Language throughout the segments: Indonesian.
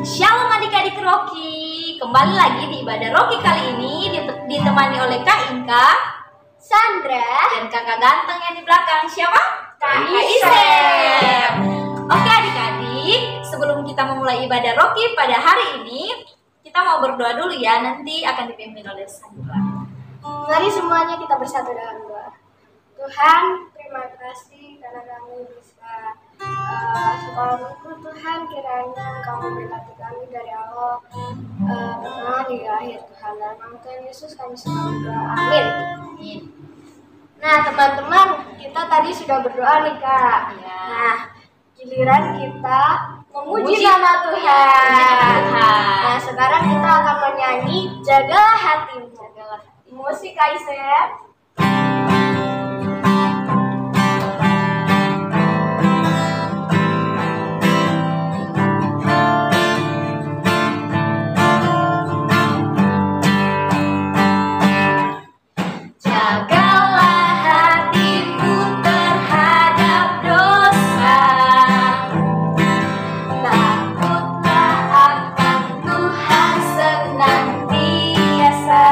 Shalom adik-adik Rocky, kembali lagi di ibadah Rocky kali ini ditemani oleh Kak Inka, Sandra, dan kakak ganteng yang di belakang. Siapa? Kak Isep. Oke adik-adik, sebelum kita memulai ibadah Rocky pada hari ini, kita mau berdoa dulu ya, nanti akan dipimpin oleh Sandra. Mari semuanya kita bersatu dalam doa. Tuhan, terima kasih karena kami bisa sekolah minggu. Tuhan, kiranya Engkau memberkati kami dari awal pertama hingga akhir. Tuhan, dalam nama Tuhan Yesus kami suka berdoa. Amin. Amin. Nah teman-teman, kita tadi sudah berdoa nih Kak. Ya. Nah, giliran kita memuji Memuji nama Tuhan. Tuhan. Nah, sekarang kita akan menyanyi Jagalah Hatimu. Musik Kak Isep. Jagalah hatimu terhadap dosa, takutlah akan Tuhan senantiasa.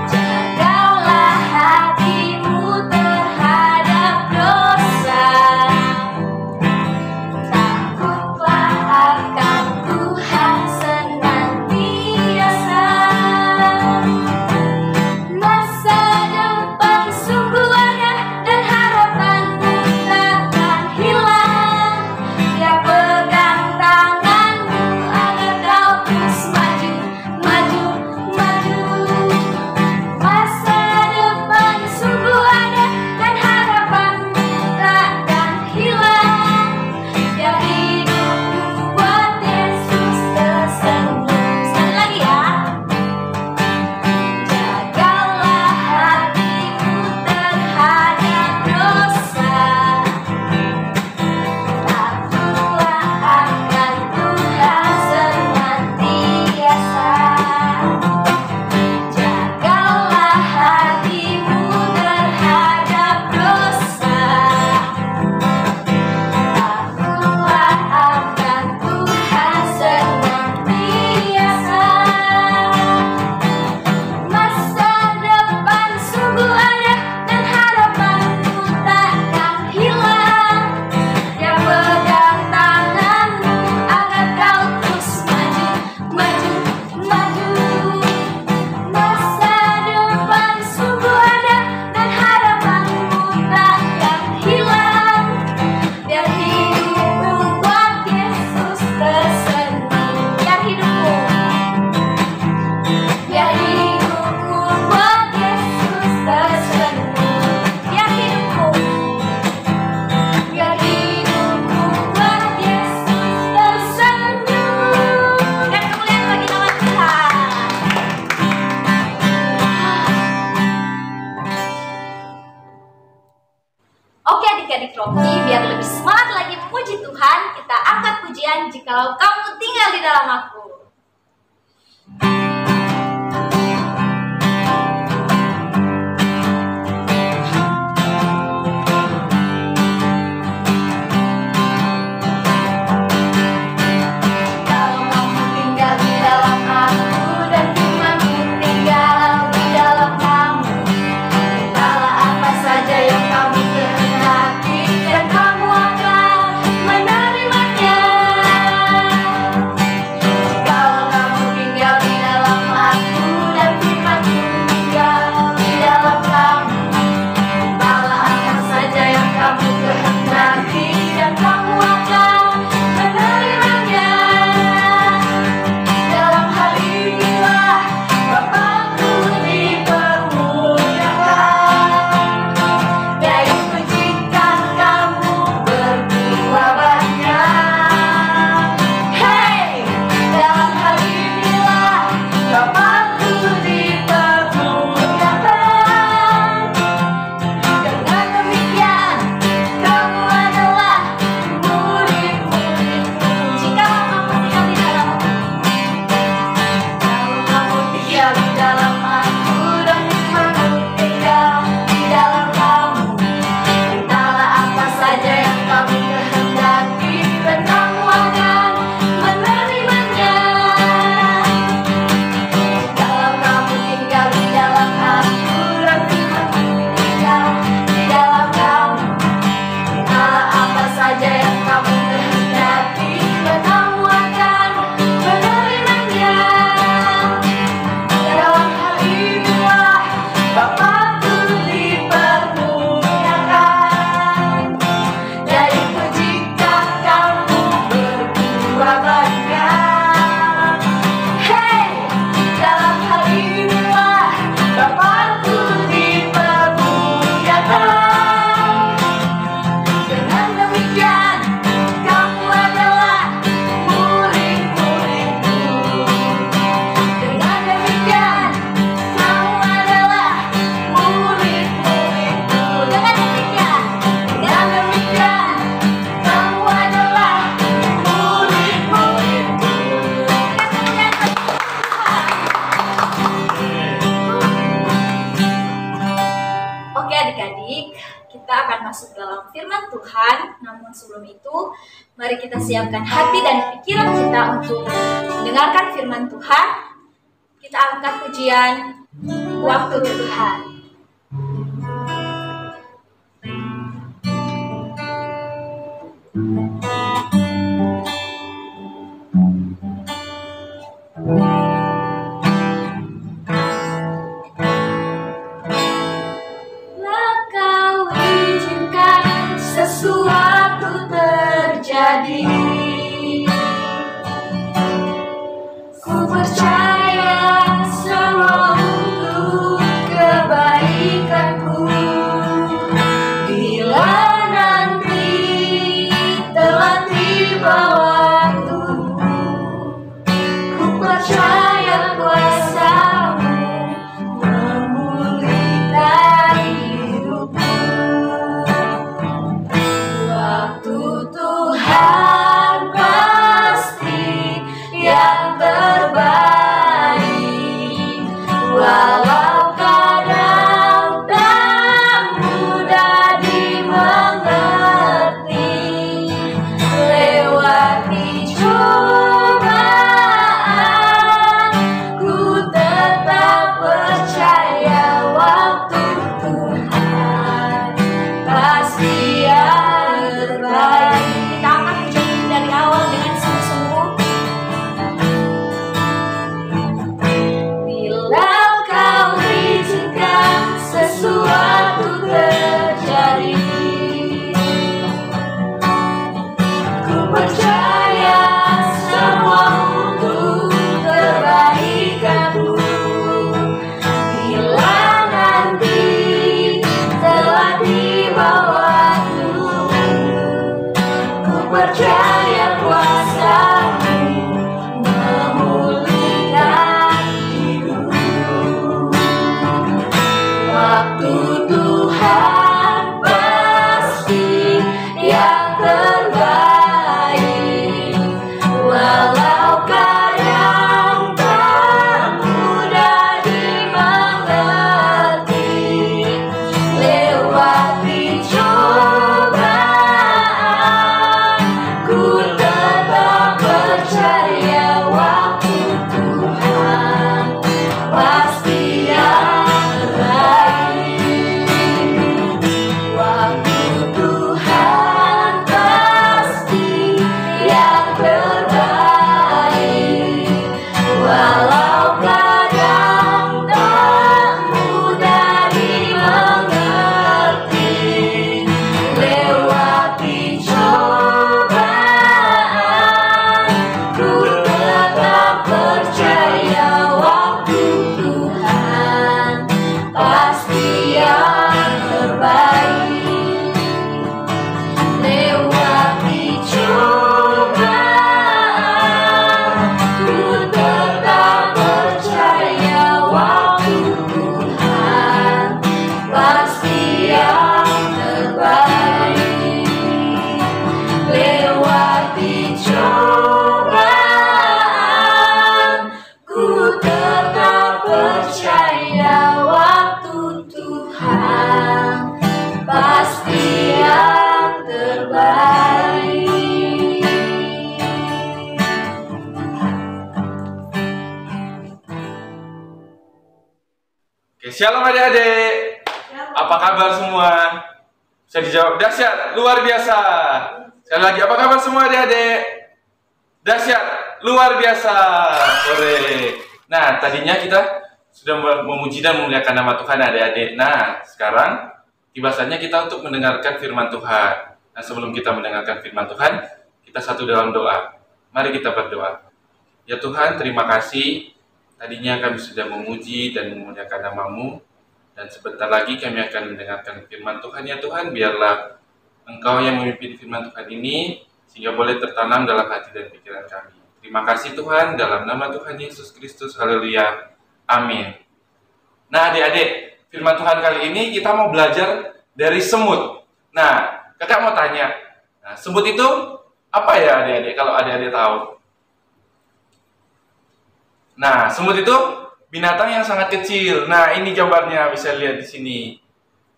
Jagalah hatimu terhadap dosa, takutlah akan Tuhan senantiasa. Masa depan sungguh ada dan harapanmu takkan hilang. Dia pegang tanganmu agar kau terus maju, maju, maju. Masa depan sungguh ada dan harapanmu takkan hilang. Dia hidupmu buat Yesus tersenyum. Sekali lagi ya. Jagalah hatimu terhadap dosa, takutlah akan Tuhan senantiasa. Jagalah hatimu terhadap dosa, takutlah akan Tuhan senantiasa. Masa depan sungguh ada dan harapanmu takkan hilang. Dia pegang tanganmu agar kau terus maju, maju, maju. Masa depan sungguh ada dan harapanmu takkan hilang. Biar hidupmu buat Yesus tersenyum. Biar hidupmu buat Yesus tersenyum. Biar hidupmu buat Yesus tersenyum. Dan kemuliaan bagi nama Tuhan. Oke adik-adik Rocky, biar lebih semangat lagi memuji Tuhan, kita angkat pujian Jikalau Kamu Tinggal di Dalam Aku. Kalau kamu tinggal di dalam aku dan firman-Mu tinggal di dalam kamu, mintalah apa saja yang kamu kehendaki dan kamu akan menerimanya. Jika kita akan masuk dalam firman Tuhan. Namun sebelum itu, mari kita siapkan hati dan pikiran kita untuk mendengarkan firman Tuhan. Kita angkat pujian Waktu Tuhan. Sesuatu terjadi, ku percaya semua untuk kebaikanku. Bila nanti telah tiba waktumu, ku percaya kuasa-Mu memulihkan hidupku. Waktu Tuhan pasti yang terbaik, walau kadang tak mudah dimengerti. Lewati cobaan, ku tetap percaya waktu Tuhan pasti yang terbaik. Kita akan menjadi dari awal dengan sungguh-sungguh. Bila Kau izinkan sesuatu terjadi, ku percaya semua untuk kebaikanku. Bila nanti telah tiba waktumu, ku percaya kuasa-Mu memulihkan hidupku. Waktu Tuhan pasti yang terbaik, walau kadang tak mudah dimengerti. Lewati cobaan, ku tetap percaya waktu Tuhan pasti yang terbaik. Waktu Tuhan pasti yang terbaik, walau kadang tak mudah dimengerti. Lewati cobaan, ku tetap percaya waktu Tuhan pasti yang terbaik. Lewati cobaan, ku tetap percaya waktu Tuhan pasti yang terbaik. Lewati cobaan, ku tetap percaya waktu Tuhan pasti yang terbaik. Oke, shalom adik-adik. Apa kabar semua? Bisa dijawab dahsyat, luar biasa. Sekali lagi, apa kabar semua adik-adik? Dahsyat, luar biasa. Sore. Nah, tadinya kita sudah memuji dan memuliakan nama Tuhan adik-adik. Nah, sekarang tiba saatnya kita untuk mendengarkan firman Tuhan. Nah, sebelum kita mendengarkan firman Tuhan, kita satu dalam doa. Mari kita berdoa. Ya Tuhan, terima kasih. Tadinya kami sudah memuji dan memuliakan nama-Mu. Dan sebentar lagi kami akan mendengarkan firman Tuhan. Ya Tuhan, biarlah Engkau yang memimpin firman Tuhan ini, sehingga boleh tertanam dalam hati dan pikiran kami. Terima kasih Tuhan, dalam nama Tuhan Yesus Kristus. Haleluya. Amin. Nah adik-adik, firman Tuhan kali ini kita mau belajar dari semut. Nah, kakak mau tanya, semut itu apa ya adik-adik, kalau adik-adik tahu? Nah, semut itu binatang yang sangat kecil. Nah, ini gambarnya bisa lihat di sini.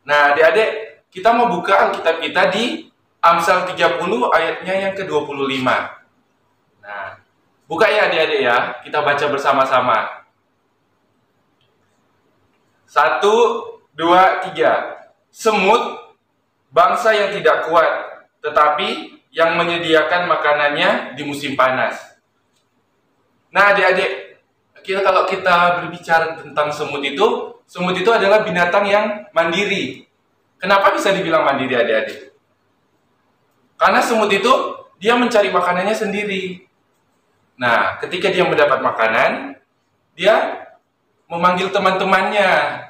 Nah, adik-adik kita mau buka Alkitab kita di Amsal 30 ayatnya yang ke-25. Nah, buka ya adik-adik ya, kita baca bersama-sama. 1, 2, 3. Semut, bangsa yang tidak kuat, tetapi yang menyediakan makanannya di musim panas. Nah adik-adik, kalau kita berbicara tentang semut itu adalah binatang yang mandiri. Kenapa bisa dibilang mandiri adik-adik? Karena semut itu dia mencari makanannya sendiri. Nah, ketika dia mendapat makanan, dia memanggil teman-temannya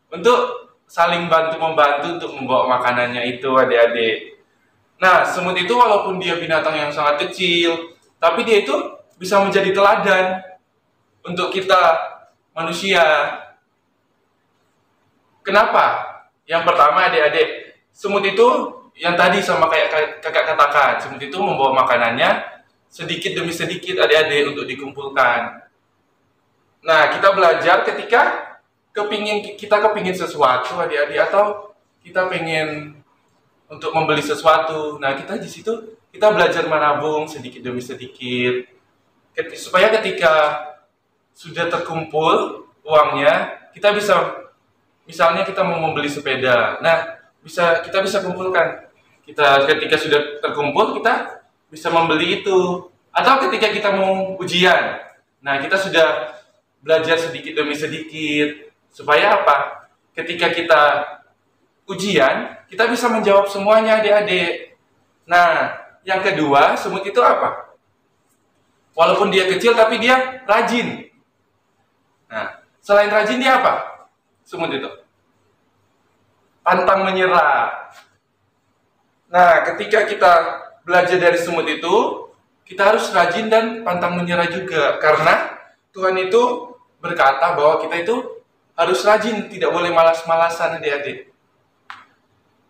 untuk saling bantu-membantu untuk membawa makanannya itu adik-adik. Nah, semut itu walaupun dia binatang yang sangat kecil, tapi dia itu bisa menjadi teladan untuk kita manusia. Kenapa? Yang pertama adik-adik, semut itu yang tadi sama kayak kakak katakan, semut itu membawa makanannya sedikit demi sedikit adik-adik untuk dikumpulkan. Nah, kita belajar ketika kita kepingin sesuatu adik-adik, atau kita pengen untuk membeli sesuatu. Nah, kita di situ kita belajar menabung sedikit demi sedikit supaya ketika sudah terkumpul uangnya, kita bisa, misalnya kita mau membeli sepeda. Nah, kita bisa kumpulkan. Ketika sudah terkumpul, kita bisa membeli itu. Atau ketika kita mau ujian. Nah, kita sudah belajar sedikit demi sedikit supaya apa? Ketika kita ujian, kita bisa menjawab semuanya adik-adik. Nah, yang kedua, semut itu apa? Walaupun dia kecil, tapi dia rajin. Nah, selain rajin dia apa? Semut itu pantang menyerah. Nah, ketika kita belajar dari semut itu, kita harus rajin dan pantang menyerah juga. Karena Tuhan itu berkata bahwa kita itu harus rajin, tidak boleh malas-malasan adik-adik.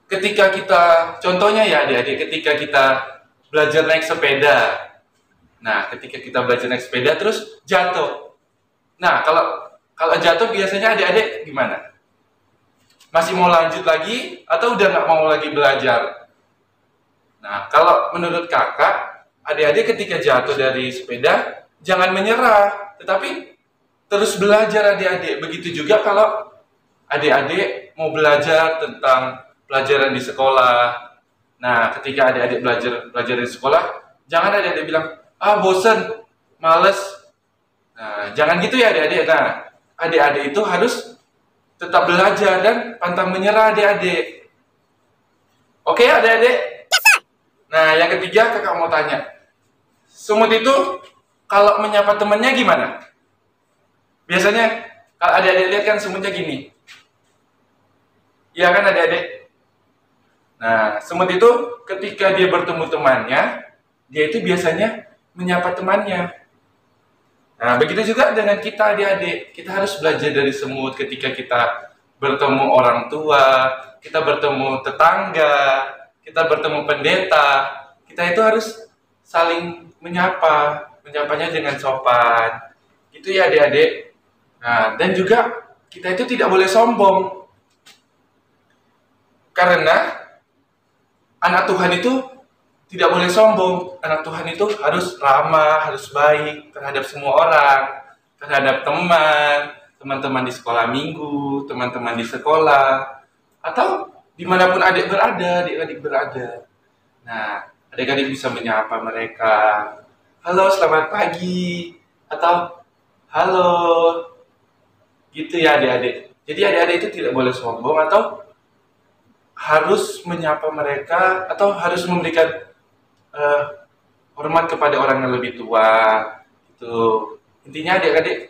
Ketika kita, contohnya ya adik-adik, ketika kita belajar naik sepeda. Nah, ketika kita belajar naik sepeda terus jatuh. Nah, kalau jatuh biasanya adik-adik gimana? Masih mau lanjut lagi atau udah nggak mau lagi belajar? Nah, kalau menurut kakak, adik-adik ketika jatuh dari sepeda jangan menyerah, tetapi terus belajar adik-adik. Begitu juga kalau adik-adik mau belajar tentang pelajaran di sekolah. Nah, ketika adik-adik belajar di sekolah, jangan adik-adik bilang, bosen, males. Nah, jangan gitu ya adik-adik. Nah, adik-adik itu harus tetap belajar dan pantang menyerah adik-adik. Oke adik-adik? Nah, yang ketiga kakak mau tanya. Semut itu kalau menyapa temannya gimana? Biasanya kalau adik-adik lihat kan semutnya gini. Iya kan adik-adik? Nah, semut itu ketika dia bertemu temannya, dia itu biasanya menyapa temannya. Nah, begitu juga dengan kita adik-adik. Kita harus belajar dari semut ketika kita bertemu orang tua, kita bertemu tetangga, kita bertemu pendeta. Kita itu harus saling menyapanya dengan sopan. Gitu ya adik-adik. Nah, dan juga kita itu tidak boleh sombong. Karena anak Tuhan itu tidak boleh sombong. Anak Tuhan itu harus ramah, harus baik terhadap semua orang, terhadap teman-teman di sekolah minggu, teman-teman di sekolah, atau dimanapun adik berada. Nah, adik-adik bisa menyapa mereka. Halo, selamat pagi. Atau halo. Gitu ya adik-adik. Jadi adik-adik itu tidak boleh sombong atau harus menyapa mereka atau harus memberikan hormat kepada orang yang lebih tua. Itu intinya adik-adik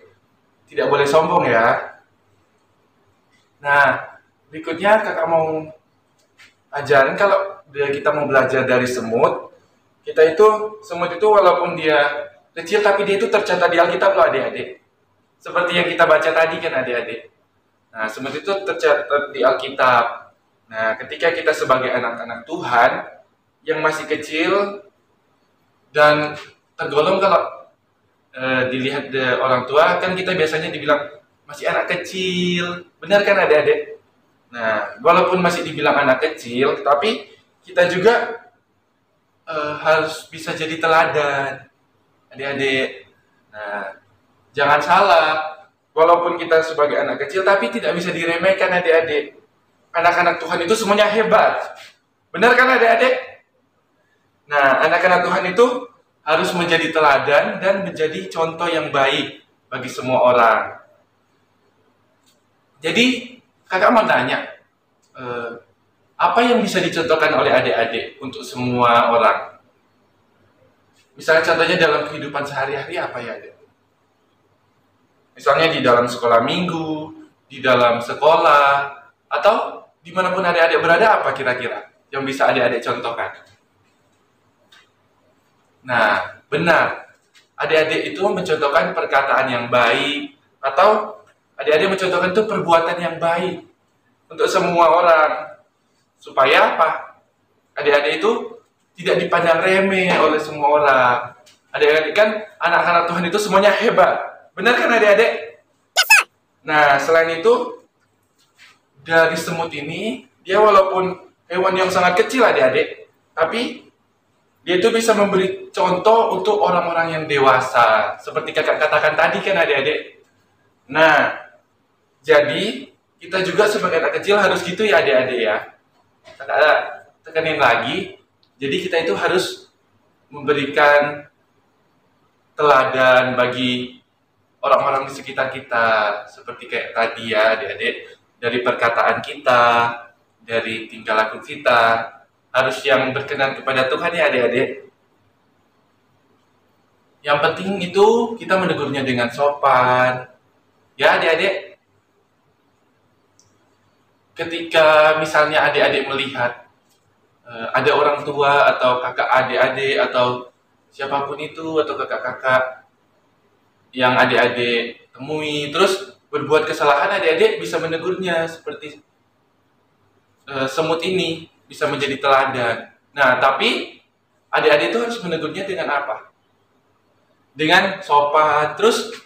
tidak boleh sombong ya. Nah, berikutnya kakak mau ajarin kalau kita mau belajar dari semut. Semut itu walaupun dia kecil tapi dia itu tercatat di Alkitab loh adik-adik. Seperti yang kita baca tadi kan adik-adik. Nah, semut itu tercatat di Alkitab. Nah, ketika kita sebagai anak-anak Tuhan yang masih kecil dan tergolong kalau dilihat orang tua kan kita biasanya dibilang masih anak kecil. Benar kan adik-adik? Nah, walaupun masih dibilang anak kecil, tapi kita juga harus bisa jadi teladan, adik-adik. Nah, jangan salah, walaupun kita sebagai anak kecil, tapi tidak bisa diremehkan adik-adik. Anak-anak Tuhan itu semuanya hebat. Benar kan adik-adik? Nah, anak-anak Tuhan itu harus menjadi teladan dan menjadi contoh yang baik bagi semua orang. Jadi, kakak mau tanya, apa yang bisa dicontohkan oleh adik-adik untuk semua orang? Misalnya contohnya dalam kehidupan sehari-hari apa ya, adik? Misalnya di dalam sekolah minggu, di dalam sekolah, atau dimanapun adik-adik berada, apa kira-kira yang bisa adik-adik contohkan? Nah, benar. Adik-adik itu mencontohkan perkataan yang baik, atau adik-adik mencontohkan itu perbuatan yang baik untuk semua orang. Supaya apa? Adik-adik itu tidak dipandang remeh oleh semua orang. Adik-adik kan anak-anak Tuhan itu semuanya hebat. Benar kan adik-adik? Nah, selain itu, dari semut ini, dia walaupun hewan yang sangat kecil adik-adik, tapi dia itu bisa memberi contoh untuk orang-orang yang dewasa. Seperti kakak katakan tadi kan adik-adik. Nah, jadi kita juga sebagai anak kecil harus gitu ya adik-adik ya. Kakak tekenin lagi, jadi kita itu harus memberikan teladan bagi orang-orang di sekitar kita. Seperti kayak tadi ya adik-adik, dari perkataan kita, dari tingkah laku kita, harus yang berkenan kepada Tuhan ya adik-adik. Yang penting itu kita menegurnya dengan sopan. Ya adik-adik. Ketika misalnya adik-adik melihat ada orang tua atau kakak adik-adik atau siapapun itu atau kakak-kakak yang adik-adik temui terus berbuat kesalahan, adik-adik bisa menegurnya seperti semut ini, bisa menjadi teladan. Nah, tapi adik-adik itu harus menegurnya dengan apa? Dengan sopan, terus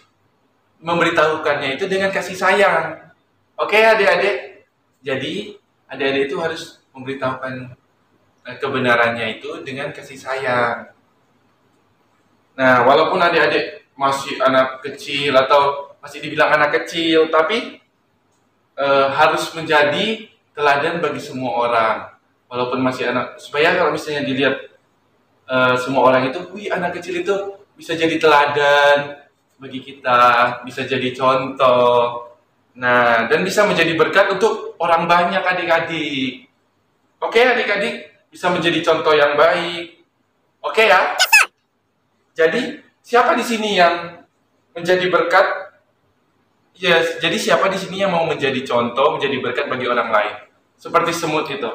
memberitahukannya itu dengan kasih sayang. Oke adik-adik? Jadi, adik-adik itu harus memberitahukan kebenarannya itu dengan kasih sayang. Nah, walaupun adik-adik masih anak kecil atau masih dibilang anak kecil, tapi harus menjadi teladan bagi semua orang. Walaupun masih anak, supaya kalau misalnya dilihat semua orang itu, wih anak kecil itu bisa jadi teladan bagi kita, bisa jadi contoh. Nah, dan bisa menjadi berkat untuk orang banyak adik-adik. Oke adik-adik, bisa menjadi contoh yang baik. Oke ya? Jadi, siapa di sini yang menjadi berkat? Yes, jadi siapa di sini yang mau menjadi contoh, menjadi berkat bagi orang lain? Seperti semut itu.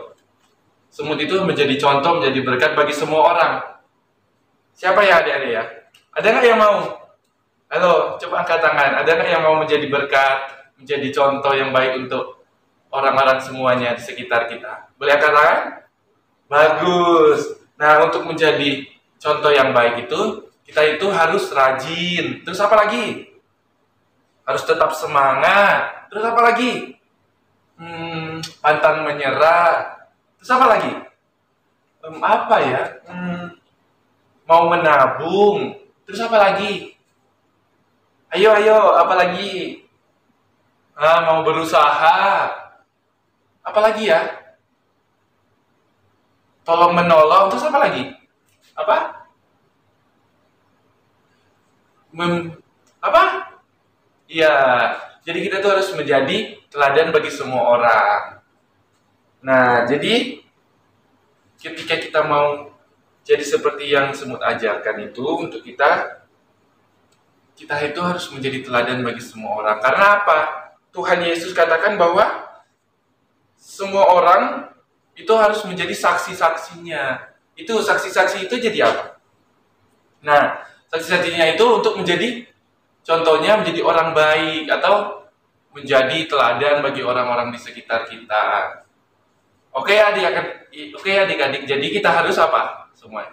Semut itu menjadi contoh, menjadi berkat bagi semua orang. Siapa ya adik-adik ya? Ada nggak yang mau? Halo, coba angkat tangan. Ada nggak yang mau menjadi berkat, menjadi contoh yang baik untuk orang-orang semuanya di sekitar kita? Boleh angkat tangan? Bagus. Nah, untuk menjadi contoh yang baik itu, kita itu harus rajin. Terus apa lagi? Harus tetap semangat. Terus apa lagi? Pantang menyerah. Terus apa lagi? Apa ya? Mau menabung. Terus apa lagi? Ayo, apa lagi? Mau berusaha. Apa lagi ya? Tolong menolong. Terus apa lagi? Apa? Apa? Iya. Jadi kita tuh harus menjadi teladan bagi semua orang. Nah, jadi ketika kita mau jadi seperti yang semut ajarkan itu untuk kita itu harus menjadi teladan bagi semua orang. Karena apa? Tuhan Yesus katakan bahwa semua orang itu harus menjadi saksi-saksinya. Itu saksi-saksi itu jadi apa? Nah, saksi-saksinya itu untuk menjadi contohnya menjadi orang baik atau menjadi teladan bagi orang-orang di sekitar kita. Oke adik-adik, jadi kita harus apa? Semua.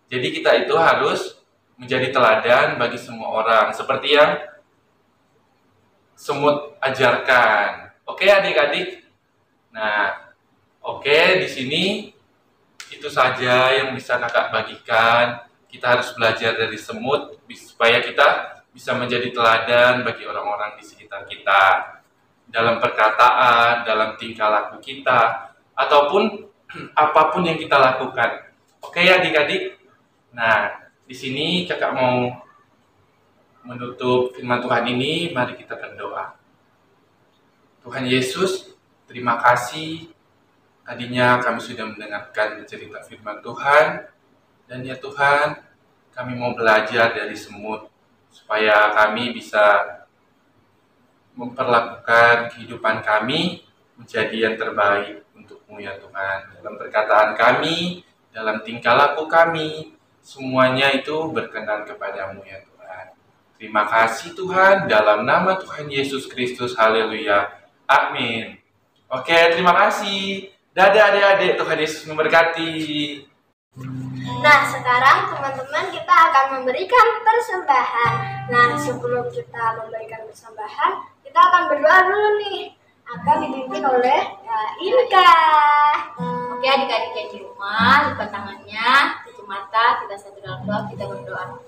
Jadi kita itu harus menjadi teladan bagi semua orang seperti yang semut ajarkan. Oke adik-adik. Nah, oke, di sini itu saja yang bisa kakak bagikan. Kita harus belajar dari semut supaya kita bisa menjadi teladan bagi orang-orang di sekitar kita. Dalam perkataan, dalam tingkah laku kita, ataupun apapun yang kita lakukan. Oke ya adik-adik? Nah, di sini kakak mau menutup firman Tuhan ini, mari kita berdoa. Tuhan Yesus, terima kasih. Tadinya kami sudah mendengarkan cerita firman Tuhan, dan ya Tuhan, kami mau belajar dari semut, supaya kami bisa memperlakukan kehidupan kami menjadi yang terbaik untuk-Mu ya Tuhan. Dalam perkataan kami, dalam tingkah laku kami, semuanya itu berkenan kepada-Mu ya Tuhan. Terima kasih Tuhan, dalam nama Tuhan Yesus Kristus, haleluya, amin. Oke, terima kasih. Dadah adik-adik, Tuhan Yesus memberkati. Nah, sekarang teman-teman kita akan memberikan persembahan. Nah, sebelum kita memberikan persembahan, kita akan berdoa dulu nih. Akan dipimpin oleh Inka. Oke, adik-adik yang di rumah, lipat tangannya, tutup mata, kita satu dalam doa, kita berdoa.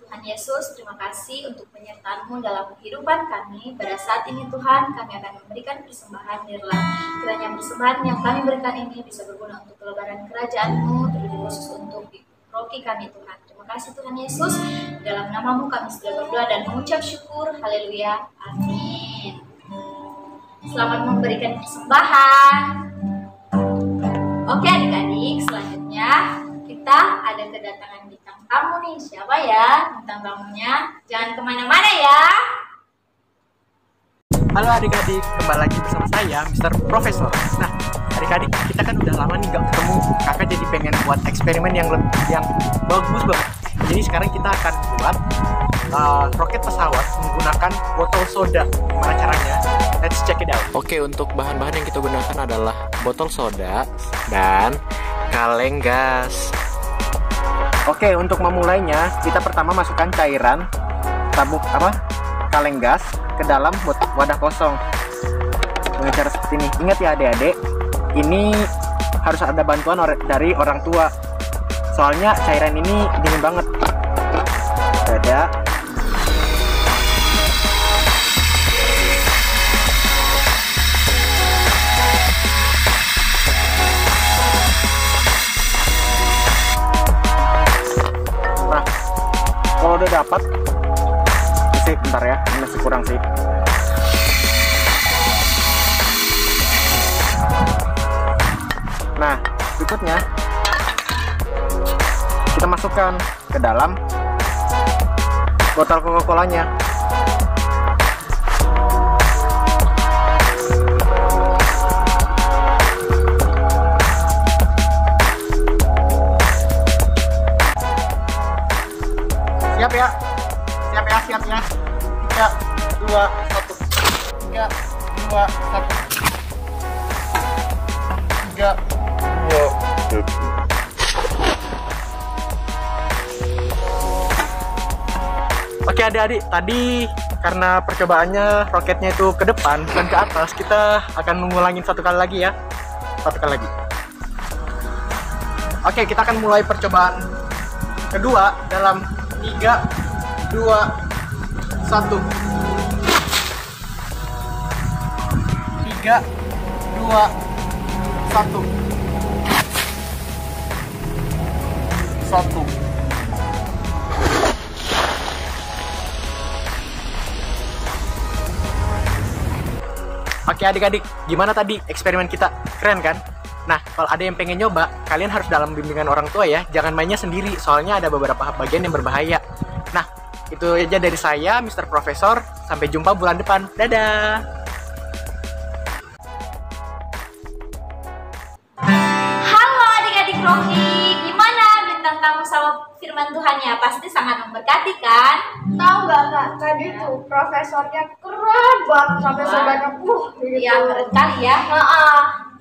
Tuhan Yesus, terima kasih untuk penyertaan-Mu dalam kehidupan kami. Pada saat ini Tuhan, kami akan memberikan persembahan nirlah. Kiranya persembahan yang kami berikan ini bisa berguna untuk pelebaran kerajaan-Mu, terlebih khusus untuk roki kami Tuhan. Terima kasih Tuhan Yesus, dalam nama-Mu kami sudah berdoa dan mengucap syukur. Haleluya, amin. Selamat memberikan persembahan. Oke adik-adik, selanjutnya kita ada kedatangan bintang tamu nih. Siapa ya bintang tamunya? Jangan kemana-mana ya. Halo adik-adik, kembali lagi bersama saya, Mr. Profesor. Nah, adik-adik, kita kan udah lama nih gak ketemu. Kakak jadi pengen buat eksperimen yang bagus banget. Jadi sekarang kita akan buat roket pesawat menggunakan botol soda. Gimana caranya? Let's check it out. Oke, untuk bahan-bahan yang kita gunakan adalah botol soda dan kaleng gas. Oke, untuk memulainya, kita pertama masukkan cairan kaleng gas ke dalam wadah kosong dengan cara seperti ini. Ingat ya adik-adik, ini harus ada bantuan dari orang tua, soalnya cairan ini dingin banget. Ada kalau udah dapat sih, bentar ya, ini masih kurang sih. Nah, berikutnya kita masukkan ke dalam botol Coca-Colanya. Siap ya? Siap ya? Siap ya? 3, 2, 1. 3, 2, 1. 3, 2, 1. Oke adik-adik, tadi karena percobaannya roketnya itu ke depan dan ke atas, kita akan mengulangin satu kali lagi ya. Satu kali lagi. Oke, kita akan mulai percobaan kedua dalam 3, 2, 1. 3, 2, 1. 1. Oke adik-adik, gimana tadi eksperimen kita? Keren kan? Nah, kalau ada yang pengen nyoba, kalian harus dalam bimbingan orang tua ya. Jangan mainnya sendiri, soalnya ada beberapa bagian yang berbahaya. Nah, itu aja dari saya, Mr. Profesor. Sampai jumpa bulan depan. Dadah! Halo adik-adik Rocky, gimana bintang tamu sama firman Tuhannya? Pasti sangat memberkati kan? Tahu nggak Kak, tadi tuh profesornya keren banget sampai saudaranya gitu. Ya, keren kali ya.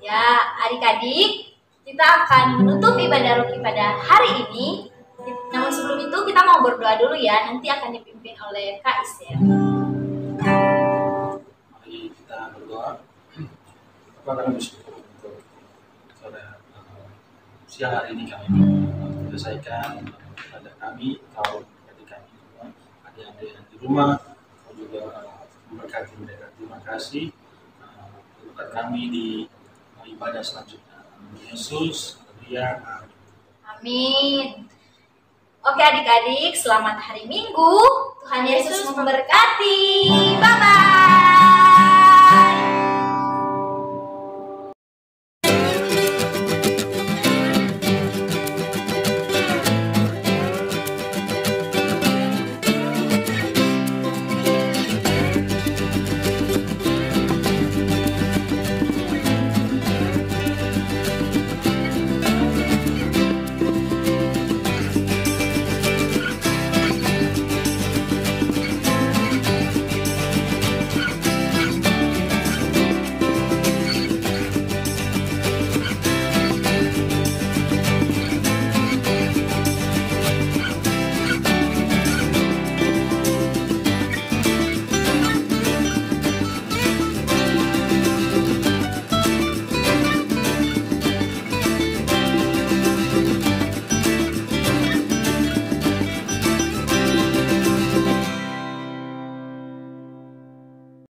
Ya, adik-adik, kita akan menutup ibadah Rocky pada hari ini. Namun sebelum itu kita mau berdoa dulu ya. Nanti akan dipimpin oleh Kak Isir. Mari kita berdoa. akan bersyukur untuk pada siang hari ini kami menyelesaikan pada kami, kaum adik kami semua, adik-adik yang di rumah, juga memberkati mereka. Terima kasih. Berkat kami di ibadah selanjutnya. Yesus, Maria, amin. Amin. Oke adik-adik, selamat hari Minggu. Tuhan Yesus memberkati. Bye-bye.